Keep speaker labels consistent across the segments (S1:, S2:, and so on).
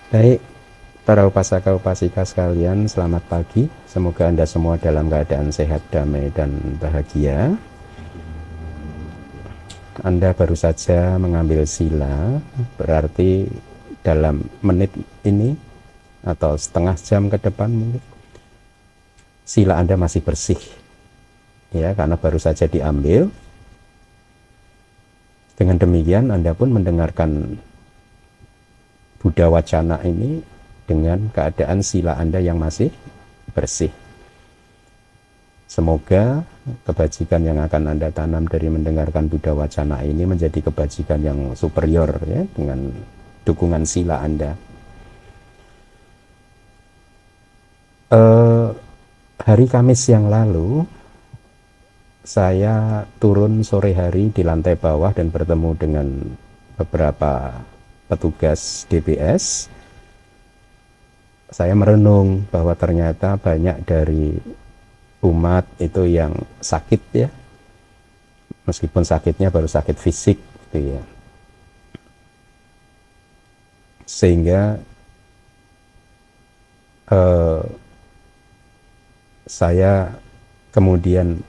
S1: Baik, para upasaka upasika sekalian, selamat pagi. Semoga Anda semua dalam keadaan sehat, damai, dan bahagia. Anda baru saja mengambil sila, berarti dalam menit ini atau setengah jam ke depan mungkin sila Anda masih bersih, ya, karena baru saja diambil. Dengan demikian Anda pun mendengarkan Buddha Wacana ini dengan keadaan sila Anda yang masih bersih. Semoga kebajikan yang akan Anda tanam dari mendengarkan Buddha Wacana ini menjadi kebajikan yang superior, ya, dengan dukungan sila Anda. Hari Kamis yang lalu saya turun sore hari di lantai bawah dan bertemu dengan beberapa petugas DBS. Saya merenung bahwa ternyata banyak dari umat itu yang sakit, ya, meskipun sakitnya baru sakit fisik gitu, ya. Sehingga saya kemudian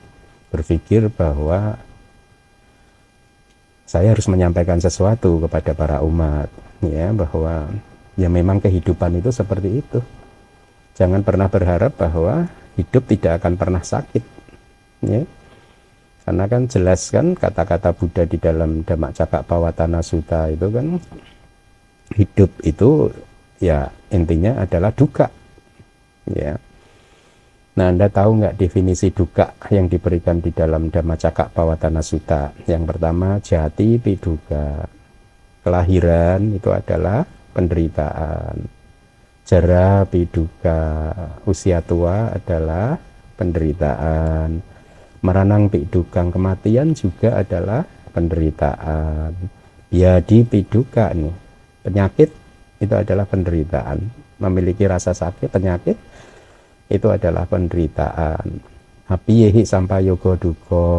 S1: berpikir bahwa saya harus menyampaikan sesuatu kepada para umat, ya, bahwa ya memang kehidupan itu seperti itu. Jangan pernah berharap bahwa hidup tidak akan pernah sakit, ya. Karena kan jelas kan kata-kata Buddha di dalam Dhammacakkappavattana Sutta itu kan, hidup itu ya intinya adalah duka, ya. Nah, Anda tahu nggak definisi duka yang diberikan di dalam Dhammacakkappavattana Sutta? Yang pertama, jati piduka. Kelahiran itu adalah penderitaan. Jara piduka. Usia tua adalah penderitaan. Maranang pidukang, kematian juga adalah penderitaan. Yadi piduka nih, penyakit itu adalah penderitaan. Memiliki rasa sakit, penyakit itu adalah penderitaan. Apiyehi sampayoga duka,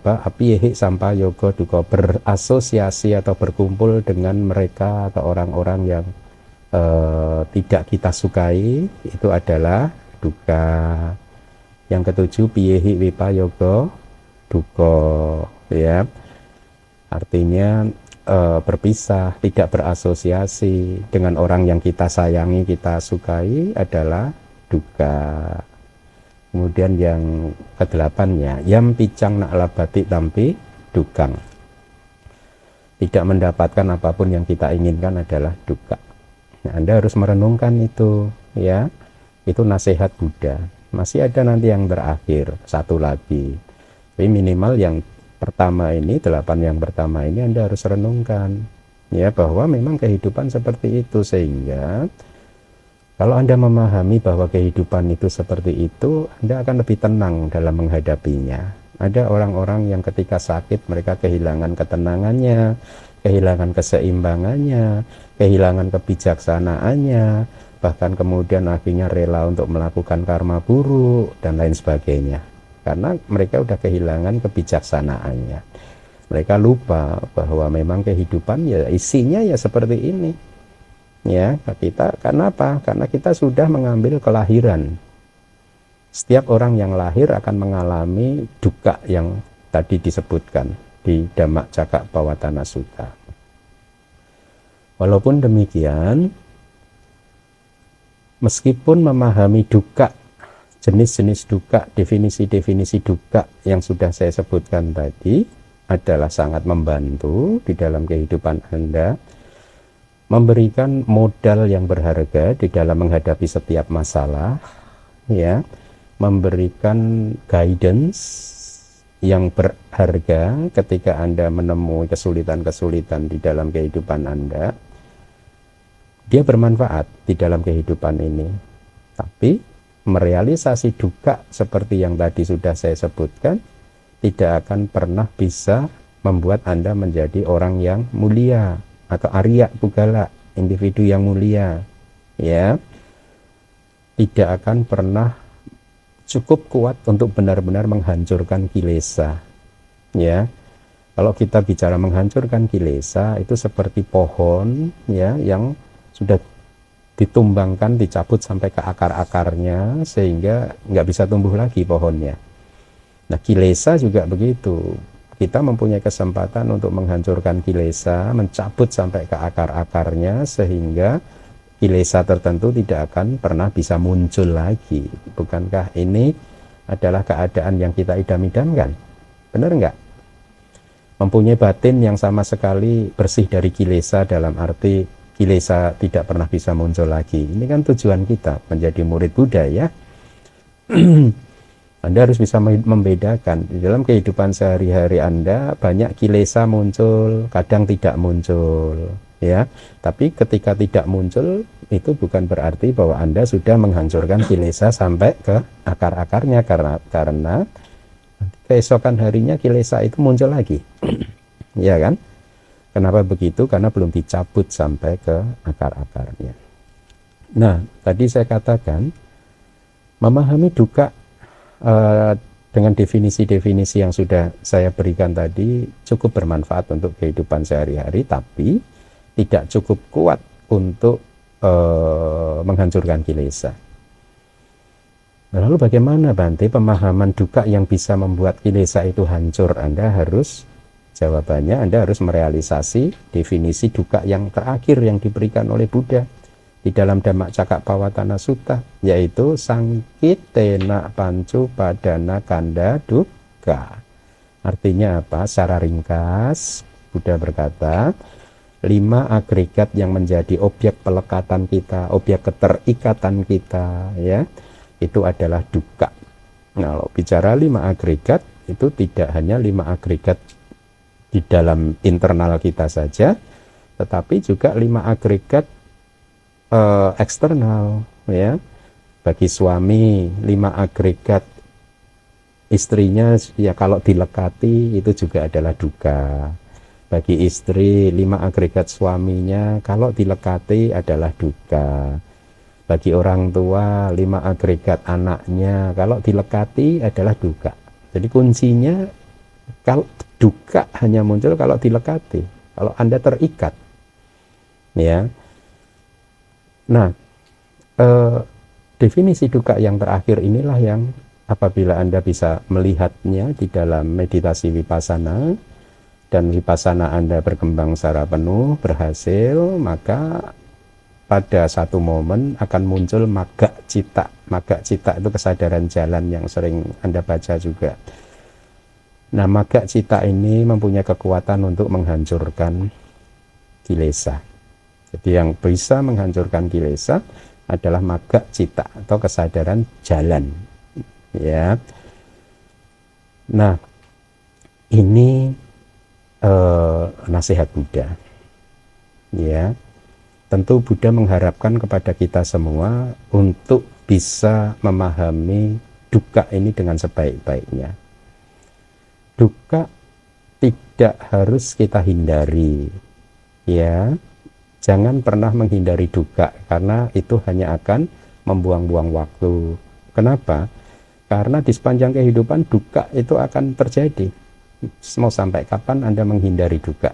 S1: apiyehi sampayoga duka, berasosiasi atau berkumpul dengan mereka atau orang-orang yang tidak kita sukai, itu adalah duka. Yang ketujuh, piyehi wipayoga duka, ya, artinya berpisah, tidak berasosiasi dengan orang yang kita sayangi, kita sukai adalah duka. Kemudian yang ke-8-nya, yam picang nak labati tampi dukang. Tidak mendapatkan apapun yang kita inginkan adalah duka. Nah, Anda harus merenungkan itu, ya. Itu nasihat Buddha. Masih ada nanti yang terakhir, satu lagi. Tapi minimal yang pertama ini, 8 yang pertama ini Anda harus renungkan, ya, bahwa memang kehidupan seperti itu. Sehingga kalau Anda memahami bahwa kehidupan itu seperti itu, Anda akan lebih tenang dalam menghadapinya. Ada orang-orang yang ketika sakit mereka kehilangan ketenangannya, kehilangan keseimbangannya, kehilangan kebijaksanaannya, bahkan kemudian akhirnya rela untuk melakukan karma buruk dan lain sebagainya. Karena mereka udah kehilangan kebijaksanaannya. Mereka lupa bahwa memang kehidupan ya isinya ya seperti ini. Ya, kita karena apa? Karena kita sudah mengambil kelahiran. Setiap orang yang lahir akan mengalami duka yang tadi disebutkan di Dhammacakkappavattana Sutta. Walaupun demikian, meskipun memahami duka, jenis-jenis duka, definisi-definisi duka yang sudah saya sebutkan tadi adalah sangat membantu di dalam kehidupan Anda, memberikan modal yang berharga di dalam menghadapi setiap masalah, ya, memberikan guidance yang berharga ketika Anda menemui kesulitan-kesulitan di dalam kehidupan Anda. Dia bermanfaat di dalam kehidupan ini. Tapi merealisasi duka seperti yang tadi sudah saya sebutkan tidak akan pernah bisa membuat Anda menjadi orang yang mulia atau Arya Pugala, individu yang mulia, ya. Tidak akan pernah cukup kuat untuk benar-benar menghancurkan kilesa, ya. Kalau kita bicara menghancurkan kilesa, itu seperti pohon ya yang sudah ditumbangkan, dicabut sampai ke akar-akarnya sehingga nggak bisa tumbuh lagi pohonnya. Nah, kilesa juga begitu. Kita mempunyai kesempatan untuk menghancurkan kilesa, mencabut sampai ke akar-akarnya sehingga kilesa tertentu tidak akan pernah bisa muncul lagi. Bukankah ini adalah keadaan yang kita idam-idamkan? Benar nggak? Mempunyai batin yang sama sekali bersih dari kilesa, dalam arti kilesa tidak pernah bisa muncul lagi. Ini kan tujuan kita menjadi murid Buddha ya. Anda harus bisa membedakan. Di dalam kehidupan sehari-hari Anda banyak kilesa muncul, kadang tidak muncul ya. Tapi ketika tidak muncul itu bukan berarti bahwa Anda sudah menghancurkan kilesa sampai ke akar-akarnya, karena keesokan harinya kilesa itu muncul lagi. Ya kan? Kenapa begitu? Karena belum dicabut sampai ke akar-akarnya. Nah, tadi saya katakan memahami dukkha dengan definisi-definisi yang sudah saya berikan tadi cukup bermanfaat untuk kehidupan sehari-hari, tapi tidak cukup kuat untuk menghancurkan kilesa. Lalu bagaimana Bante pemahaman dukkha yang bisa membuat kilesa itu hancur? Jawabannya Anda harus merealisasi definisi dukkha yang terakhir yang diberikan oleh Buddha di dalam Dhammacakkappavattana Sutta, yaitu sangkitena pancu padana kanda dukkha. Artinya apa? Secara ringkas Buddha berkata, 5 agregat yang menjadi objek pelekatan kita, objek keterikatan kita ya, itu adalah dukkha. Nah, kalau bicara 5 agregat itu tidak hanya 5 agregat di dalam internal kita saja, tetapi juga 5 agregat eksternal ya. Bagi suami 5 agregat istrinya ya, kalau dilekati itu juga adalah dukkha. Bagi istri 5 agregat suaminya kalau dilekati adalah dukkha. Bagi orang tua 5 agregat anaknya kalau dilekati adalah dukkha. Jadi kuncinya, kalau dukkha hanya muncul kalau dilekati, kalau Anda terikat ya. Nah, definisi dukkha yang terakhir inilah yang apabila Anda bisa melihatnya di dalam meditasi vipassana dan vipassana Anda berkembang secara penuh, berhasil, maka pada satu momen akan muncul magga citta. Magga citta itu kesadaran jalan yang sering Anda baca juga. Nah, magga citta ini mempunyai kekuatan untuk menghancurkan kilesa. Jadi yang bisa menghancurkan kilesa adalah magga citta atau kesadaran jalan. Ya. Nah, ini nasihat Buddha. Ya. Tentu Buddha mengharapkan kepada kita semua untuk bisa memahami dukkha ini dengan sebaik-baiknya. Dukkha tidak harus kita hindari, ya. Jangan pernah menghindari dukkha, karena itu hanya akan membuang-buang waktu. Kenapa? Karena di sepanjang kehidupan dukkha itu akan terjadi. Mau sampai kapan Anda menghindari dukkha?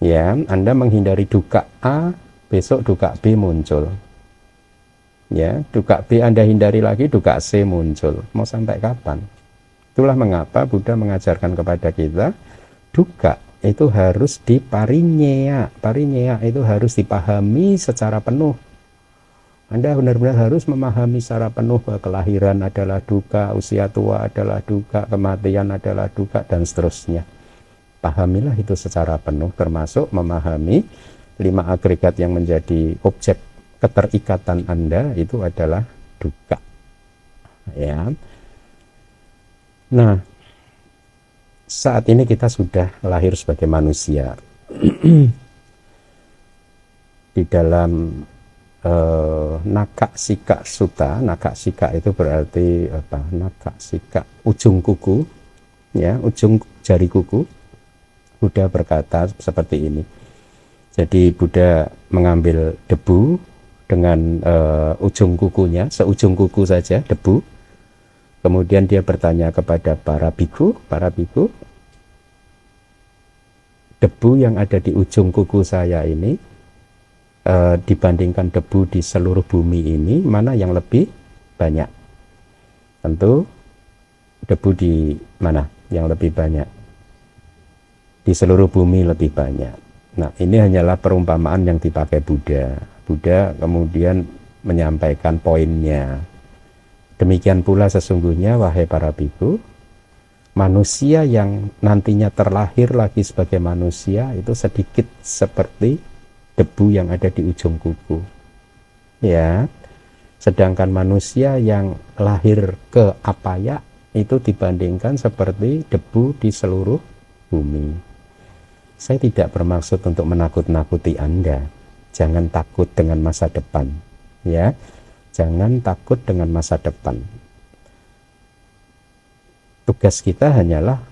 S1: Ya, Anda menghindari dukkha A, besok dukkha B muncul. Ya, dukkha B Anda hindari lagi, dukkha C muncul. Mau sampai kapan? Itulah mengapa Buddha mengajarkan kepada kita dukkha itu harus diparinyea. Parinyea itu harus dipahami secara penuh. Anda benar-benar harus memahami secara penuh bahwa kelahiran adalah dukkha, usia tua adalah dukkha, kematian adalah dukkha, dan seterusnya. Pahamilah itu secara penuh, termasuk memahami 5 agregat yang menjadi objek keterikatan Anda itu adalah dukkha. Ya. Nah, saat ini kita sudah lahir sebagai manusia. Di dalam Nakassika Sutta, Nakassika itu berarti apa? Nakassika, ujung kuku, ya, ujung jari kuku. Buddha berkata seperti ini. Jadi Buddha mengambil debu dengan ujung kukunya, seujung kuku saja debu. Kemudian dia bertanya kepada para bhikkhu, debu yang ada di ujung kuku saya ini dibandingkan debu di seluruh bumi ini, mana yang lebih banyak? Tentu debu di mana yang lebih banyak? Di seluruh bumi lebih banyak. Nah, ini hanyalah perumpamaan yang dipakai Buddha. Buddha kemudian menyampaikan poinnya. Demikian pula sesungguhnya, wahai para biku, manusia yang nantinya terlahir lagi sebagai manusia itu sedikit seperti debu yang ada di ujung kuku. Ya. Sedangkan manusia yang lahir ke apaya itu dibandingkan seperti debu di seluruh bumi. Saya tidak bermaksud untuk menakut-nakuti Anda. Jangan takut dengan masa depan. Ya. Jangan takut dengan masa depan. Tugas kita hanyalah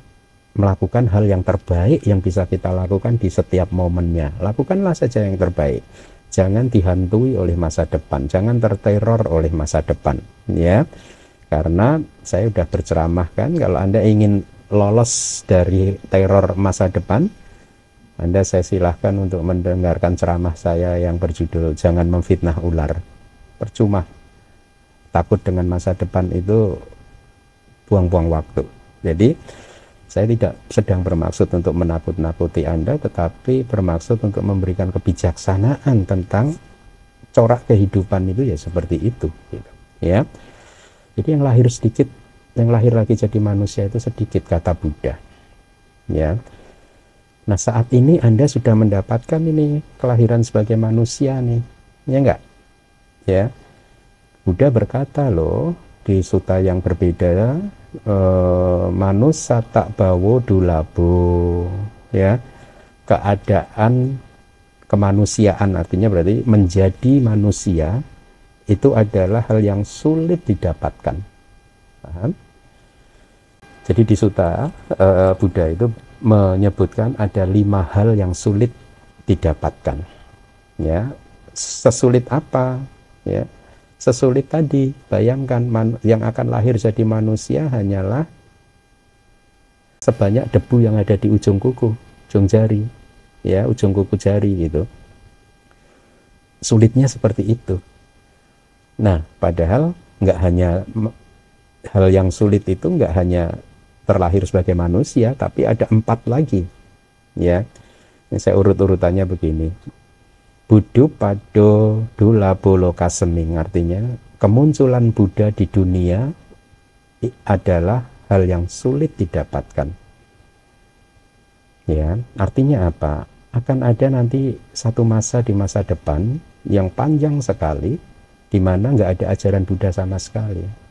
S1: melakukan hal yang terbaik yang bisa kita lakukan di setiap momennya. Lakukanlah saja yang terbaik. Jangan dihantui oleh masa depan. Jangan terteror oleh masa depan. Ya, karena saya sudah berceramah kan, kalau Anda ingin lolos dari teror masa depan, Anda saya silahkan untuk mendengarkan ceramah saya yang berjudul Jangan Memfitnah Ular. Percuma. Takut dengan masa depan itu buang-buang waktu. Jadi saya tidak sedang bermaksud untuk menakut-nakuti Anda, tetapi bermaksud untuk memberikan kebijaksanaan tentang corak kehidupan itu ya seperti itu, gitu. Ya. Jadi yang lahir sedikit, yang lahir lagi jadi manusia itu sedikit, kata Buddha. Ya. Nah, saat ini Anda sudah mendapatkan ini kelahiran sebagai manusia nih, ya enggak? Ya. Buddha berkata loh di sutta yang berbeda, manusa tak bawo dulabo, ya, keadaan kemanusiaan, artinya berarti menjadi manusia itu adalah hal yang sulit didapatkan. Paham? Jadi di sutta Buddha itu menyebutkan ada 5 hal yang sulit didapatkan. Ya, sesulit apa? Ya, sesulit tadi. Bayangkan yang akan lahir jadi manusia hanyalah sebanyak debu yang ada di ujung kuku, ujung jari, ya, ujung kuku jari gitu. Sulitnya seperti itu. Nah, padahal nggak hanya hal yang sulit itu nggak hanya terlahir sebagai manusia, tapi ada 4 lagi. Ya, ini saya urut-urutannya begini. Buddhu pado dulabo lokaseming, artinya kemunculan Buddha di dunia adalah hal yang sulit didapatkan. Ya, artinya apa? Akan ada nanti satu masa di masa depan yang panjang sekali, di mana nggak ada ajaran Buddha sama sekali.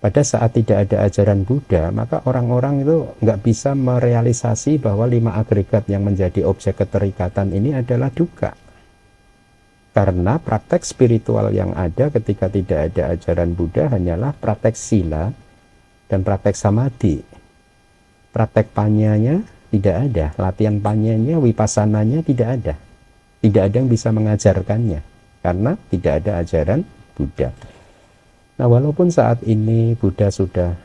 S1: Pada saat tidak ada ajaran Buddha, maka orang-orang itu nggak bisa merealisasi bahwa 5 agregat yang menjadi objek keterikatan ini adalah dukkha. Karena praktek spiritual yang ada ketika tidak ada ajaran Buddha hanyalah praktek sila dan praktek samadhi. Praktek panyanya tidak ada, latihan panyanya, wipassananya tidak ada. Tidak ada yang bisa mengajarkannya karena tidak ada ajaran Buddha. Nah, walaupun saat ini Buddha sudah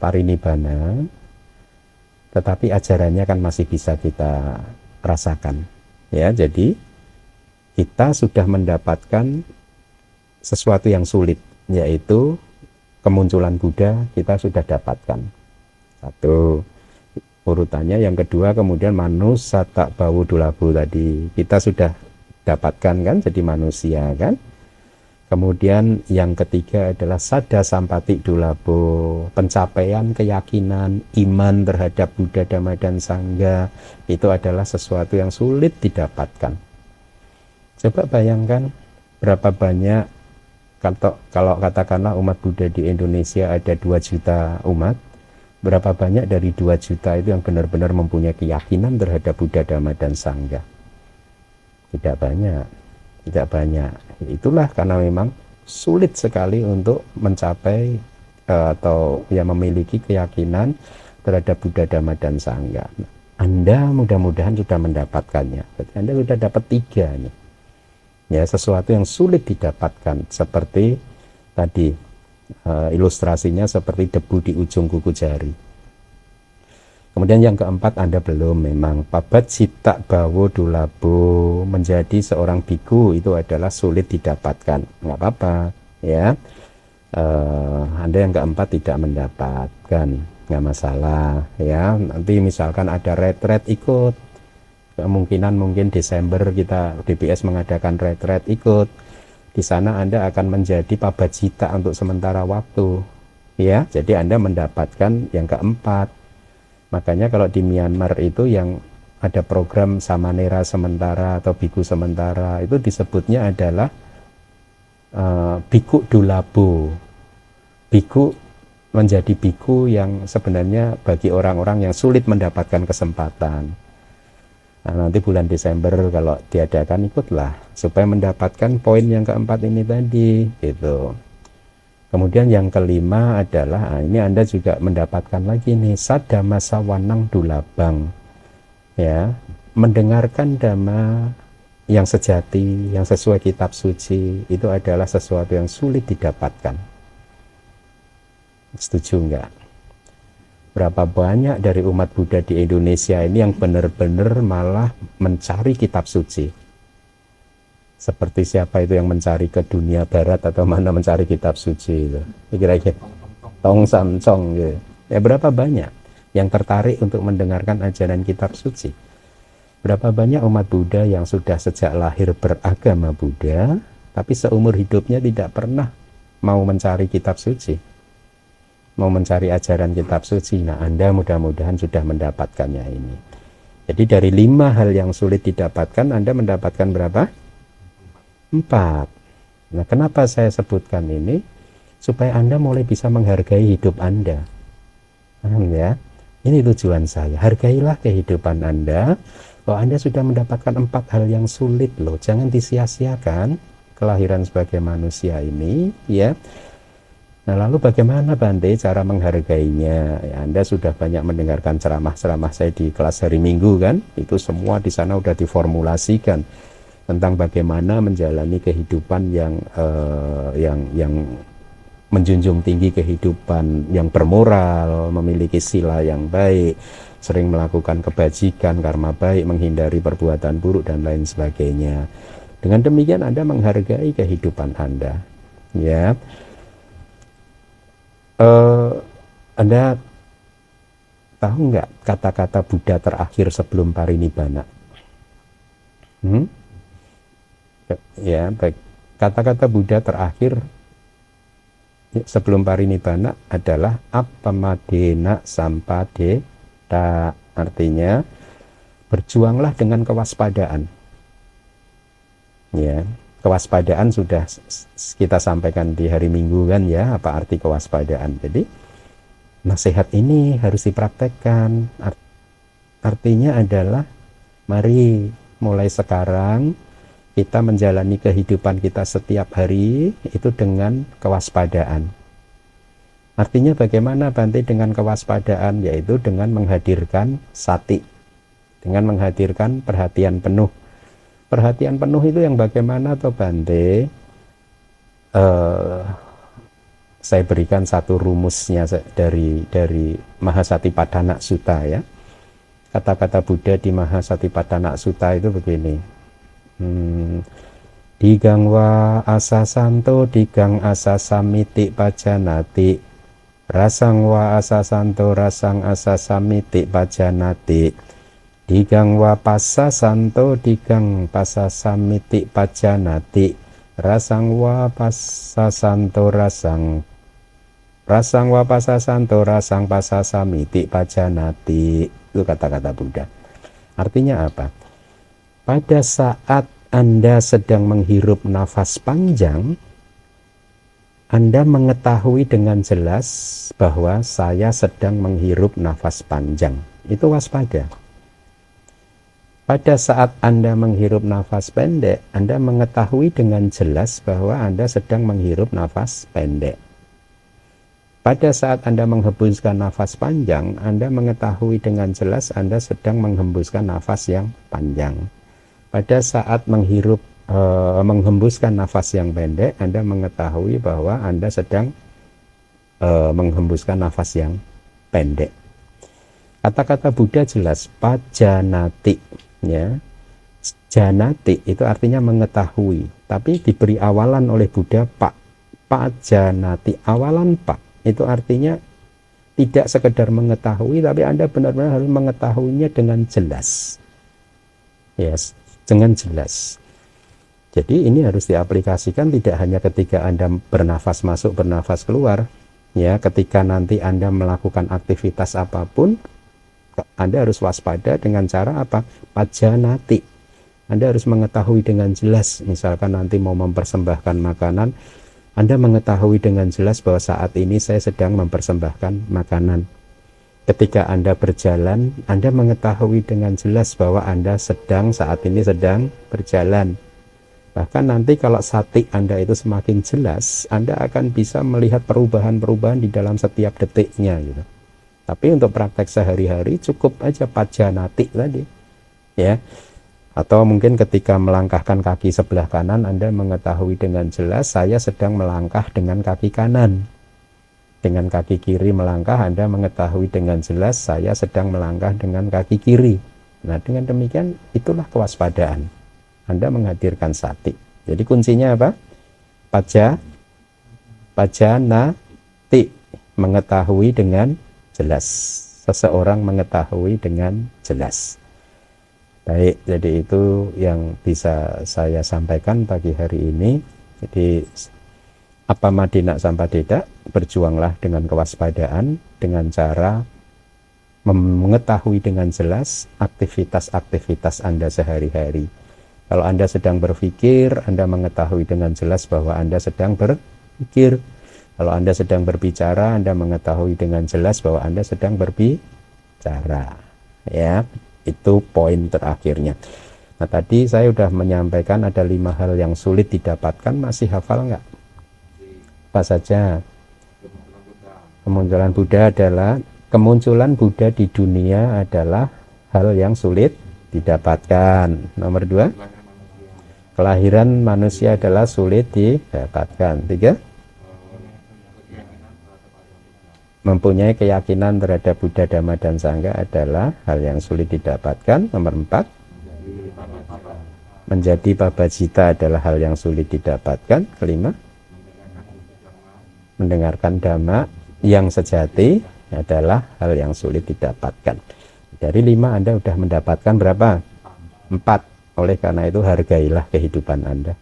S1: parinibbana, tetapi ajarannya kan masih bisa kita rasakan. Ya, jadi kita sudah mendapatkan sesuatu yang sulit, yaitu kemunculan Buddha kita sudah dapatkan. Satu, urutannya. Yang kedua, kemudian manusa tak bawu dulabu tadi kita sudah dapatkan kan, jadi manusia kan. Kemudian yang ketiga adalah sada sampati dulabo, pencapaian keyakinan iman terhadap Buddha, Dhamma dan Sangha itu adalah sesuatu yang sulit didapatkan. Coba bayangkan berapa banyak, kalau katakanlah umat Buddha di Indonesia ada 2 juta umat, berapa banyak dari 2 juta itu yang benar-benar mempunyai keyakinan terhadap Buddha, Dhamma dan Sangha? Tidak banyak. Tidak banyak. Itulah karena memang sulit sekali untuk mencapai atau ya memiliki keyakinan terhadap Buddha, Dhamma dan Sangha. Anda mudah-mudahan sudah mendapatkannya. Berarti Anda sudah dapat 3 nih. Ya, sesuatu yang sulit didapatkan seperti tadi ilustrasinya seperti debu di ujung kuku jari. Kemudian yang keempat, Anda belum memang. Pabat cita bawo dulabo, menjadi seorang biku itu adalah sulit didapatkan. Nggak apa-apa, ya. Anda yang keempat tidak mendapatkan, nggak masalah, ya. Nanti misalkan ada retret ikut, kemungkinan mungkin Desember kita DBS mengadakan retret ikut. Di sana Anda akan menjadi pabat cita untuk sementara waktu, ya. Jadi Anda mendapatkan yang keempat. Makanya kalau di Myanmar itu yang ada program samanera sementara atau biku sementara itu disebutnya adalah biku dulabo. Biku menjadi biku yang sebenarnya bagi orang-orang yang sulit mendapatkan kesempatan. Nah, nanti bulan Desember kalau diadakan ikutlah supaya mendapatkan poin yang keempat ini tadi gitu. Kemudian yang kelima adalah, ini Anda juga mendapatkan lagi nih, sadama sawanang dulabang, ya, mendengarkan dhamma yang sejati, yang sesuai kitab suci, itu adalah sesuatu yang sulit didapatkan. Setuju enggak? Berapa banyak dari umat Buddha di Indonesia ini yang benar-benar malah mencari kitab suci? Seperti siapa itu yang mencari ke dunia barat atau mana mencari kitab suci itu? Kira-kira Tong Samcong gitu. Ya berapa banyak yang tertarik untuk mendengarkan ajaran kitab suci? Berapa banyak umat Buddha yang sudah sejak lahir beragama Buddha, tapi seumur hidupnya tidak pernah mau mencari kitab suci, mau mencari ajaran kitab suci. Nah, Anda mudah-mudahan sudah mendapatkannya ini. Jadi dari 5 hal yang sulit didapatkan, Anda mendapatkan berapa? 4. Nah, kenapa saya sebutkan ini? Supaya Anda mulai bisa menghargai hidup Anda. Paham ya? Ini tujuan saya. Hargailah kehidupan Anda. Bahwa Anda sudah mendapatkan 4 hal yang sulit loh. Jangan disia-siakan kelahiran sebagai manusia ini, ya. Nah, lalu bagaimana Bante cara menghargainya? Ya, Anda sudah banyak mendengarkan ceramah-ceramah saya di kelas hari Minggu kan? Itu semua di sana sudah diformulasikan tentang bagaimana menjalani kehidupan yang menjunjung tinggi kehidupan yang bermoral, memiliki sila yang baik, sering melakukan kebajikan, karma baik, menghindari perbuatan buruk dan lain sebagainya. Dengan demikian Anda menghargai kehidupan Anda, ya. Anda tahu nggak kata-kata Buddha terakhir sebelum parinibbana? Ya, baik. Kata-kata Buddha terakhir sebelum parinibbana adalah appamadena sampadeta, artinya berjuanglah dengan kewaspadaan. Ya, kewaspadaan sudah kita sampaikan di hari Minggu kan ya, apa arti kewaspadaan. Jadi nasihat ini harus dipraktekkan. Artinya adalah mari mulai sekarang kita menjalani kehidupan kita setiap hari itu dengan kewaspadaan. Artinya bagaimana Bante dengan kewaspadaan? Yaitu dengan menghadirkan sati, dengan menghadirkan perhatian penuh. Perhatian penuh itu yang bagaimana toh Bante? Saya berikan satu rumusnya dari Mahasatipattana Sutta ya. Kata-kata Buddha di Mahasatipattana Sutta itu begini. Digang wa asasanto digang asasamiti pajanati, rasang wa asasanto rasang asasamiti pajanati, digang wa pasasanto digang pasasamiti pajanati, rasang wa pasasanto rasang wa pasasanto rasang pasasamiti pajanati. Itu kata-kata Buddha. Artinya apa? Pada saat Anda sedang menghirup nafas panjang, Anda mengetahui dengan jelas bahwa saya sedang menghirup nafas panjang. Itu waspada. Pada saat Anda menghirup nafas pendek, Anda mengetahui dengan jelas bahwa Anda sedang menghirup nafas pendek. Pada saat Anda menghembuskan nafas panjang, Anda mengetahui dengan jelas Anda sedang menghembuskan nafas yang panjang. Pada saat menghembuskan nafas yang pendek, Anda mengetahui bahwa Anda sedang menghembuskan nafas yang pendek. Kata-kata Buddha jelas, pajanati, ya. Janati itu artinya mengetahui, tapi diberi awalan oleh Buddha pak. Pajanati, awalan pak, itu artinya tidak sekedar mengetahui, tapi Anda benar-benar harus mengetahuinya dengan jelas. Yes, dengan jelas. Jadi ini harus diaplikasikan tidak hanya ketika Anda bernafas masuk, bernafas keluar, ya, ketika nanti Anda melakukan aktivitas apapun, Anda harus waspada dengan cara apa? Pajanati. Anda harus mengetahui dengan jelas, misalkan nanti mau mempersembahkan makanan, Anda mengetahui dengan jelas bahwa saat ini saya sedang mempersembahkan makanan. Ketika Anda berjalan, Anda mengetahui dengan jelas bahwa Anda saat ini sedang berjalan. Bahkan nanti kalau sati Anda itu semakin jelas, Anda akan bisa melihat perubahan-perubahan di dalam setiap detiknya gitu. Tapi untuk praktek sehari-hari cukup aja pajanati tadi, ya. Atau mungkin ketika melangkahkan kaki sebelah kanan, Anda mengetahui dengan jelas saya sedang melangkah dengan kaki kanan. Dengan kaki kiri melangkah, Anda mengetahui dengan jelas saya sedang melangkah dengan kaki kiri. Nah, dengan demikian itulah kewaspadaan. Anda menghadirkan sati. Jadi kuncinya apa? Pajanati, mengetahui dengan jelas. Seseorang mengetahui dengan jelas. Baik, jadi itu yang bisa saya sampaikan pagi hari ini. Jadi apa madina sampadeda, berjuanglah dengan kewaspadaan dengan cara mengetahui dengan jelas aktivitas-aktivitas Anda sehari-hari. Kalau Anda sedang berpikir, Anda mengetahui dengan jelas bahwa Anda sedang berpikir. Kalau Anda sedang berbicara, Anda mengetahui dengan jelas bahwa Anda sedang berbicara. Ya. Itu poin terakhirnya. Nah, tadi saya sudah menyampaikan ada 5 hal yang sulit didapatkan. Masih hafal nggak? Apa saja? Kemunculan Buddha di dunia adalah hal yang sulit didapatkan. Nomor 2, kelahiran manusia adalah sulit didapatkan. 3, mempunyai keyakinan terhadap Buddha, Dhamma, dan Sangha adalah hal yang sulit didapatkan. Nomor 4, menjadi pabajita adalah hal yang sulit didapatkan. 5, mendengarkan Dhamma yang sejati adalah hal yang sulit didapatkan. Dari 5 Anda sudah mendapatkan berapa? 4. Oleh karena itu hargailah kehidupan Anda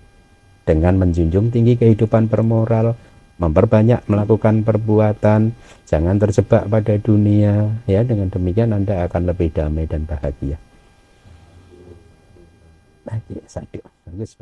S1: dengan menjunjung tinggi kehidupan bermoral, memperbanyak melakukan perbuatan, jangan terjebak pada dunia, ya. Dengan demikian Anda akan lebih damai dan bahagia. Baik, bagus.